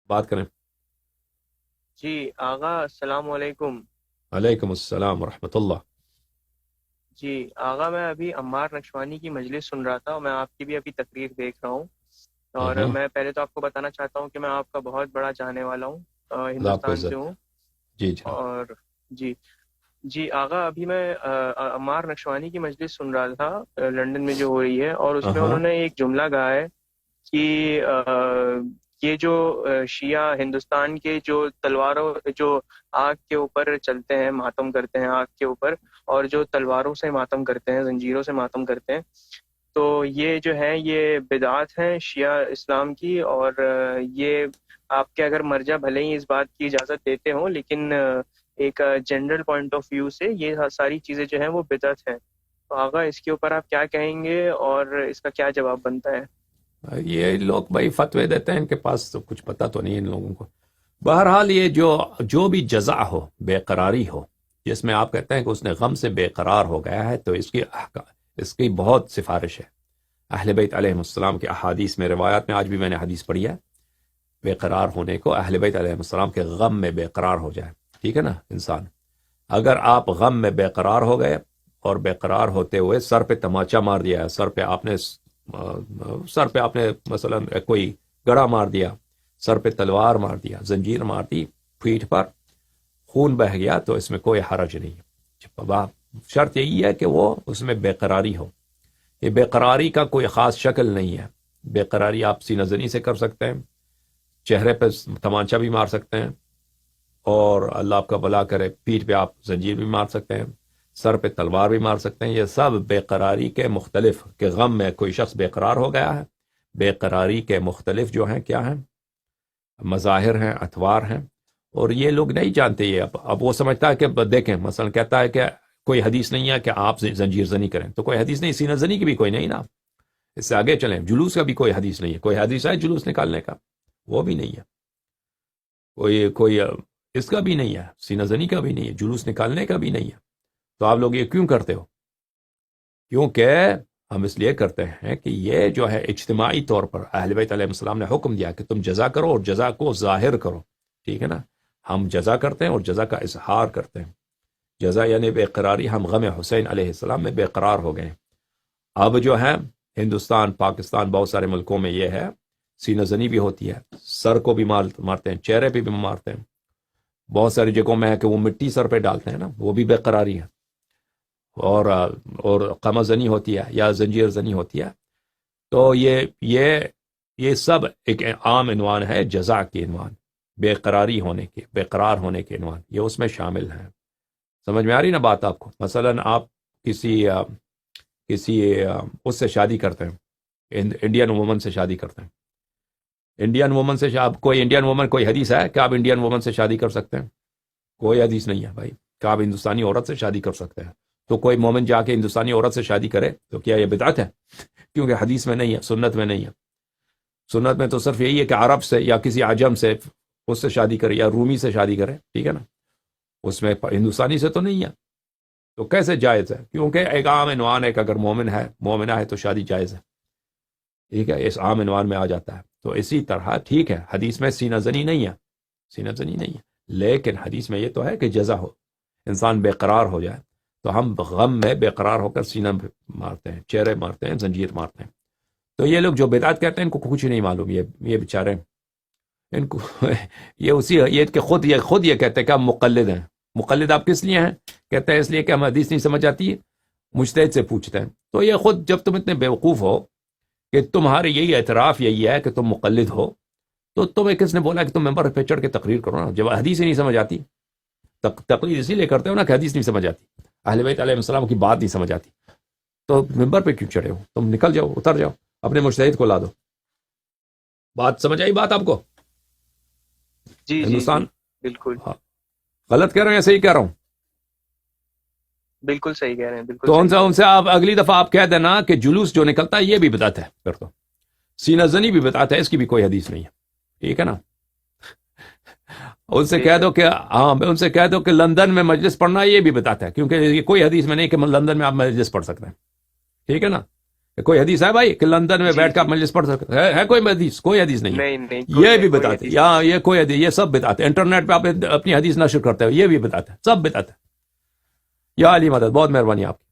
بات کریں۔ جی آغا السلام علیکم۔ علیکم السلام ورحمۃ اللہ۔ جی آغا، میں ابھی عمار نشوانی کی مجلس سن رہا تھا اور میں آپ کی بھی ابھی تقریر دیکھ رہا ہوں، اور ہاں، میں پہلے تو آپ کو بتانا چاہتا ہوں کہ میں آپ کا بہت بڑا چاہنے والا ہوں، خدا آپ کو ہندوستان سے عزت۔ ہوں۔ جی جناب۔ اور جی جی آغا، ابھی میں عمار نشوانی کی مجلس سن رہا تھا، لندن میں جو ہو رہی ہے، اور اس میں ہاں انہوں نے ایک جملہ کہا ہے کہ یہ جو شیعہ ہندوستان کے جو تلواروں جو آگ کے اوپر چلتے ہیں، ماتم کرتے ہیں آگ کے اوپر، اور جو تلواروں سے ماتم کرتے ہیں، زنجیروں سے ماتم کرتے ہیں، تو یہ جو ہے یہ بدعات ہیں شیعہ اسلام کی، اور یہ آپ کے اگر مرجع بھلے ہی اس بات کی اجازت دیتے ہوں، لیکن ایک جنرل پوائنٹ آف ویو سے یہ ساری چیزیں جو ہیں وہ بدعت ہیں۔ تو آغا اس کے اوپر آپ کیا کہیں گے اور اس کا کیا جواب بنتا ہے؟ یہ لوگ بھائی فتوے دیتے ہیں، ان کے پاس تو کچھ پتہ تو نہیں ہے ان لوگوں کو۔ بہرحال یہ جو بھی جزع ہو، بے قراری ہو، جس میں آپ کہتے ہیں کہ اس نے غم سے بے قرار ہو گیا ہے، تو اس کی بہت سفارش ہے۔ اہل بیت علیہ السلام کے احادیث میں، روایات میں، آج بھی میں نے حدیث پڑھی ہے، بے قرار ہونے کو اہل بیت علیہ السلام کے غم میں بے قرار ہو جائے، ٹھیک ہے نا انسان۔ اگر آپ غم میں بے قرار ہو گئے اور بے قرار ہوتے ہوئے سر پہ تماچا مار دیا، سر پہ آپ نے مثلا کوئی گڑا مار دیا، سر پہ تلوار مار دیا، زنجیر مار دی پیٹھ پر، خون بہہ گیا، تو اس میں کوئی حرج نہیں ہے۔ شرط یہی ہے کہ وہ اس میں بے قراری ہو۔ یہ بے قراری کا کوئی خاص شکل نہیں ہے۔ بے قراری آپ سینہ زنی سے کر سکتے ہیں، چہرے پہ تمانچہ بھی مار سکتے ہیں، اور اللہ آپ کا بھلا کرے پیٹھ پہ آپ زنجیر بھی مار سکتے ہیں، سر پہ تلوار بھی مار سکتے ہیں۔ یہ سب بے قراری کے مختلف، کہ غم میں کوئی شخص بے قرار ہو گیا ہے، بے قراری کے مختلف جو ہیں کیا ہیں، مظاہر ہیں، اطوار ہیں، اور یہ لوگ نہیں جانتے۔ یہ اب وہ سمجھتا ہے کہ دیکھیں، مثلا کہتا ہے کہ کوئی حدیث نہیں ہے کہ آپ زنجیر زنی کریں، تو کوئی حدیث نہیں، سینہ زنی کی بھی کوئی نہیں نا۔ اس سے آگے چلیں، جلوس کا بھی کوئی حدیث نہیں ہے، کوئی حدیث ہے جلوس نکالنے کا؟ وہ بھی نہیں ہے۔ کوئی اس کا بھی نہیں ہے، سینہ زنی کا بھی نہیں ہے، جلوس نکالنے کا بھی نہیں ہے۔ تو آپ لوگ یہ کیوں کرتے ہو؟ کیونکہ ہم اس لیے کرتے ہیں کہ یہ جو ہے اجتماعی طور پر اہل بیت علیہ السلام نے حکم دیا کہ تم جزا کرو اور جزا کو ظاہر کرو، ٹھیک ہے نا۔ ہم جزا کرتے ہیں اور جزا کا اظہار کرتے ہیں۔ جزا یعنی بے قراری، ہم غم حسین علیہ السلام میں بے قرار ہو گئے۔ اب جو ہے ہندوستان، پاکستان، بہت سارے ملکوں میں یہ ہے، سینہ زنی بھی ہوتی ہے، سر کو بھی مارتے ہیں، چہرے پہ بھی مارتے ہیں۔ بہت ساری جگہوں میں ہے کہ وہ مٹی سر پہ ڈالتے ہیں نا، وہ بھی بے قراری ہے۔ اور قمع زنی ہوتی ہے یا زنجیر زنی ہوتی ہے۔ تو یہ سب ایک عام عنوان ہے جزا کے عنوان، بے قراری ہونے کے، بے قرار ہونے کے عنوان، یہ اس میں شامل ہیں۔ سمجھ میں آ رہی نا بات آپ کو؟ مثلا آپ کسی اس سے شادی کرتے ہیں، انڈین وومن سے شادی کرتے ہیں، انڈین وومن سے کوئی انڈین وومن، کوئی حدیث ہے کہ آپ انڈین وومن سے شادی کر سکتے ہیں؟ کوئی حدیث نہیں ہے بھائی کہ آپ ہندوستانی عورت سے شادی کر سکتے ہیں۔ تو کوئی مومن جا کے ہندوستانی عورت سے شادی کرے تو کیا یہ بدعت ہے؟ کیونکہ حدیث میں نہیں ہے، سنت میں نہیں ہے۔ سنت میں تو صرف یہی ہے کہ عرب سے یا کسی عجم سے اس سے شادی کرے یا رومی سے شادی کرے، ٹھیک ہے نا، اس میں ہندوستانی سے تو نہیں ہے۔ تو کیسے جائز ہے؟ کیونکہ ایک عام عنوان ہے کہ اگر مومن ہے، مومنہ ہے تو شادی جائز ہے، ٹھیک ہے، اس عام عنوان میں آ جاتا ہے۔ تو اسی طرح ٹھیک ہے، حدیث میں سینہ زنی نہیں ہے، سینہ زنی نہیں ہے، لیکن حدیث میں یہ تو ہے کہ جزا ہو، انسان بے قرار ہو جائے، تو ہم غم میں بے قرار ہو کر سینہ مارتے ہیں، چہرے مارتے ہیں، زنجیر مارتے ہیں۔ تو یہ لوگ جو بدعت کہتے ہیں ان کو کچھ نہیں معلوم، یہ بیچارے، ان کو یہ کہ خود یہ کہتے ہیں کہ ہم مقلد ہیں۔ مقلد آپ کس لیے ہیں؟ کہتے ہیں اس لیے کہ ہم حدیث نہیں سمجھ آتی، مجتہد سے پوچھتے ہیں۔ تو یہ خود جب تم اتنے بیوقوف ہو کہ تمہارے یہی اعتراف یہی ہے کہ تم مقلد ہو، تو تمہیں کس نے بولا کہ تم ممبر پہ چڑھ کے تقریر کرو نا؟ جب حدیث ہی نہیں سمجھ آتی، تقلید اسی لیے کرتے ہو نا کہ حدیث نہیں سمجھ آتی، اہل بیت علیہ السلام کی بات نہیں سمجھ آتی، تو ممبر پہ کیوں چڑھے ہو؟ تم نکل جاؤ، اتر جاؤ، اپنے مجتہد کو لا دو۔ بات سمجھ آئی بات آپ کو؟ جی جی جی ہندوستان، بالکل ہاں، غلط کہہ رہا ہوں یا صحیح کہہ رہا ہوں؟ بالکل صحیح کہہ رہے ہیں، بالکل تو صحیح کہہ ان رہے سے آپ اگلی دفعہ آپ کہہ دینا کہ جلوس جو نکلتا ہے یہ بھی بدعت ہے، پھر تو سینہ زنی بھی بدعت ہے، اس کی بھی کوئی حدیث نہیں ہے، ٹھیک ہے نا۔ ان ہیں۔ سے بے کہہ دو شک۔ کہ ہاں، ان سے کہہ دو کہ لندن میں مجلس پڑھنا یہ بھی بتاتا ہے، کیونکہ یہ کوئی حدیث میں نہیں کہ لندن میں آپ مجلس پڑھ سکتے ہیں، ٹھیک ہے نا۔ کوئی حدیث ہے بھائی کہ لندن میں بیٹھ کر مجلس پڑھ سکتے ہے کوئی حدیث؟ کوئی حدیث نہیں ہے. نہیں یہ بھی بتاتے یہاں، یہ کوئی حدیث، یہ سب بتاتے. انٹرنیٹ پہ آپ اپنی حدیث نشر کرتے ہو، یہ بھی بتاتے، سب بتاتے. یا علی مدد، بہت مہربانی آپ کی.